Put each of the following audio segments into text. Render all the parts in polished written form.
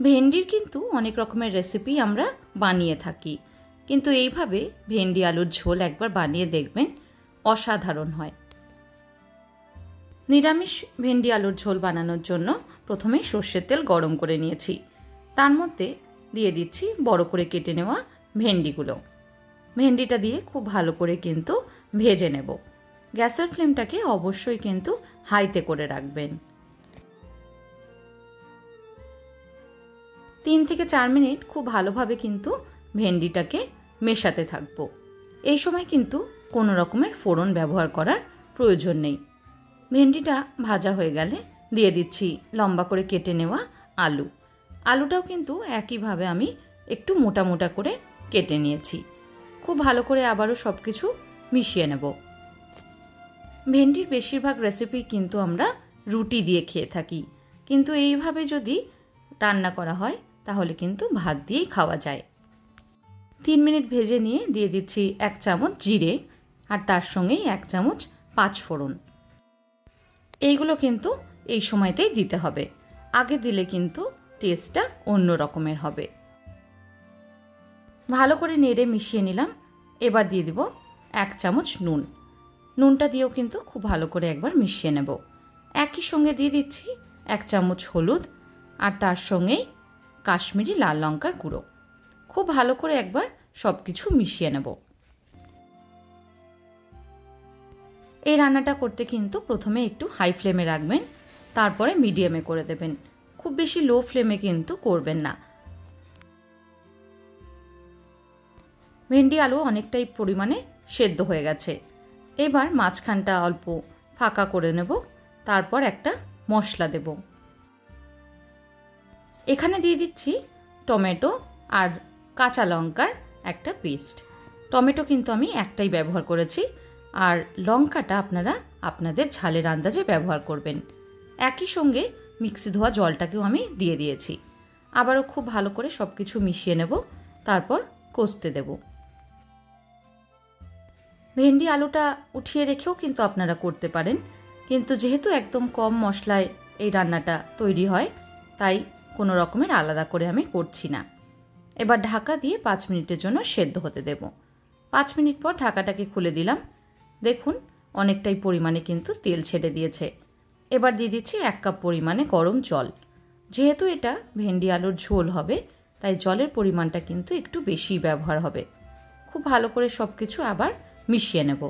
ভেন্ডির কিন্তু অনেক রকমের রেসিপি আমরা বানিয়ে থাকি, কিন্তু এইভাবে ভেন্ডি আলুর ঝোল একবার বানিয়ে দেখবেন, অসাধারণ হয়। নিরামিষ ভেন্ডি আলুর ঝোল বানানোর জন্য প্রথমে সর্ষের তেল গরম করে নিয়েছি। তার মধ্যে দিয়ে দিচ্ছি বড় করে কেটে নেওয়া ভেন্ডিগুলো। ভেন্ডিটা দিয়ে খুব ভালো করে কিন্তু ভেজে নেব। গ্যাসের ফ্লেমটাকে অবশ্যই কিন্তু হাইতে করে রাখবেন। 3 থেকে 4 মিনিট খুব ভালোভাবে কিন্তু ভেন্ডিটাকে মেশাতে থাকবো। এই সময় কিন্তু কোনো রকমের ফোড়ন ব্যবহার করার প্রয়োজন নেই। ভেন্ডিটা ভাজা হয়ে গেলে দিয়ে দিচ্ছি লম্বা করে কেটে নেওয়া আলু। আলুটাও কিন্তু একইভাবে আমি একটু মোটা মোটা করে কেটে নিয়েছি। খুব ভালো করে আবারও সব কিছু মিশিয়ে নেব। ভেন্ডির বেশিরভাগ রেসিপি কিন্তু আমরা রুটি দিয়ে খেয়ে থাকি, কিন্তু এইভাবে যদি রান্না করা হয় তাহলে কিন্তু ভাত দিয়েই খাওয়া যায়। 3 মিনিট ভেজে নিয়ে দিয়ে দিচ্ছি 1 চামচ জিরে, আর তার সঙ্গেই 1 চামচ পাঁচফোড়ন। এইগুলো কিন্তু এই সময়তেই দিতে হবে, আগে দিলে কিন্তু টেস্টটা অন্য রকমের হবে। ভালো করে নেড়ে মিশিয়ে নিলাম। এবার দিয়ে দিব 1 চামচ নুন। নুনটা দিয়েও কিন্তু খুব ভালো করে একবার মিশিয়ে নেব। একই সঙ্গে দিয়ে দিচ্ছি 1 চামচ হলুদ, আর তার সঙ্গেই কাশ্মীরি লাল লঙ্কার গুঁড়ো। খুব ভালো করে একবার সব কিছু মিশিয়ে নেব। এই রান্নাটা করতে কিন্তু প্রথমে একটু হাই ফ্লেমে রাখবেন, তারপরে মিডিয়ামে করে দেবেন। খুব বেশি লো ফ্লেমে কিন্তু করবেন না। ভেন্ডি আলু অনেকটাই পরিমাণে সেদ্ধ হয়ে গেছে। এবার মাঝখানটা অল্প ফাঁকা করে নেব, তারপর একটা মশলা দেব। এখানে দিয়ে দিচ্ছি টমেটো আর কাঁচা লঙ্কার একটা পেস্ট। টমেটো কিন্তু আমি একটাই ব্যবহার করেছি, আর লঙ্কাটা আপনারা আপনাদের ঝালের আন্দাজে ব্যবহার করবেন। একই সঙ্গে মিক্সি ধোয়া জলটাকেও আমি দিয়ে দিয়েছি। আবারও খুব ভালো করে সব কিছু মিশিয়ে নেব, তারপর কষতে দেব। ভেন্ডি আলুটা উঠিয়ে রেখেও কিন্তু আপনারা করতে পারেন, কিন্তু যেহেতু একদম কম মশলায় এই রান্নাটা তৈরি হয়, তাই কোনো রকমের আলাদা করে আমি করছি না। এবার ঢাকা দিয়ে 5 মিনিটের জন্য সেদ্ধ হতে দেব। 5 মিনিট পর ঢাকাটাকে খুলে দিলাম। দেখুন অনেকটাই পরিমাণে কিন্তু তেল ছেড়ে দিয়েছে। এবার দিয়ে দিচ্ছি 1 কাপ পরিমাণে গরম জল। যেহেতু এটা ভেন্ডি আলুর ঝোল হবে, তাই জলের পরিমাণটা কিন্তু একটু বেশি ব্যবহার হবে। খুব ভালো করে সব কিছু আবার মিশিয়ে নেব।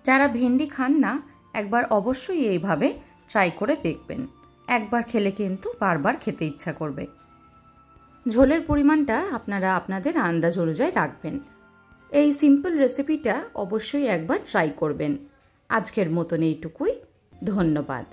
যারা ভেন্ডি খান না, একবার অবশ্যই এইভাবে ট্রাই করে দেখবেন। একবার খেলে কিন্তু বারবার খেতে ইচ্ছা করবে। ঝোলের পরিমাণটা আপনারা আপনাদের আন্দাজ অনুযায়ী রাখবেন। এই সিম্পল রেসিপিটা অবশ্যই একবার ট্রাই করবেন। আজকের মতন এইটুকুই। ধন্যবাদ।